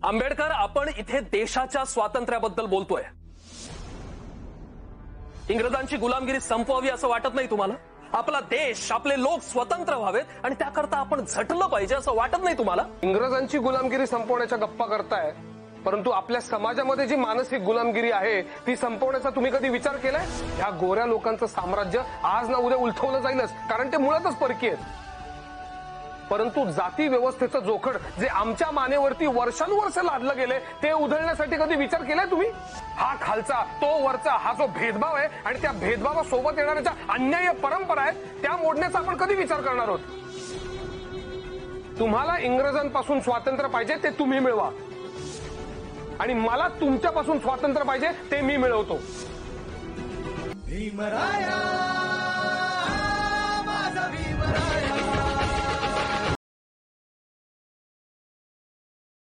आंबेडकर, आपण इथे देशाच्या स्वातंत्र्याबद्दल बोलतोय. इंग्रजांची गुलामगिरी संपवावी असं वाटत नाही तुम्हाला? आपला देश, आपले लोक स्वतंत्र व्हावेत आणि त्याकरता आपण झटलं पाहिजे असं वाटत नाही तुम्हाला? इंग्रजांची गुलामगिरी संपवण्याच्या गप्पा करताय, परंतु आपल्या समाजामध्ये जी मानसिक गुलामगिरी आहे ती संपवण्याचा तुम्ही कधी विचार केलाय? ह्या गोऱ्या लोकांचं साम्राज्य आज ना उद्या उलथवलं जाईलच, कारण ते मुळातच परकीय आहेत. परंतु जाती व्यवस्थेचं जोखड जे आमच्या मानेवरती वर्षानुवर्ष लादलं गेले ते उधळण्यासाठी कधी विचार केलाय तुम्ही? हा खालचा तो वरचा हा जो भेदभाव आहे आणि त्या भेदभावासोबत येणाऱ्या ज्या अन्याय्य परंपरा आहेत त्या मोडण्याचा आपण कधी विचार करणार आहोत? तुम्हाला इंग्रजांपासून स्वातंत्र्य पाहिजे ते तुम्ही मिळवा आणि मला तुमच्यापासून स्वातंत्र्य पाहिजे ते मी मिळवतो. भीमराया